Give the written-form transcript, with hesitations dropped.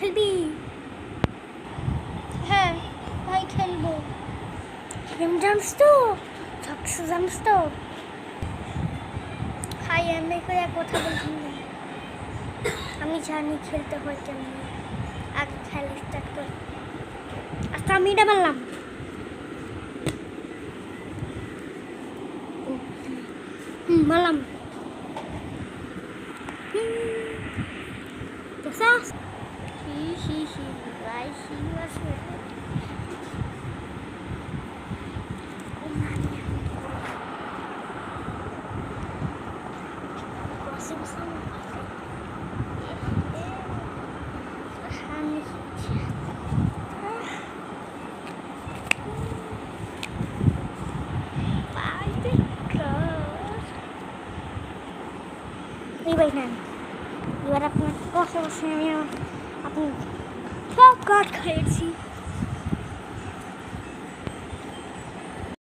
খেলবি? হ্যাঁ ভাই খেলবো। গেম জানিস তো? সবকিছু জানিস তো? ভাই এমনি করে কথা বলছি না। আমি জানি খেলতে হয় কেমন। আগে খেলা স্টার্ট কর। আচ্ছা আমি এটা বললাম। বললাম। দেখছাস? হি ভাই হি আছে। এই ভাই নেন। এবার আপনার বসে বসে আমি আপনি সব কাঠ খাইয়েছি।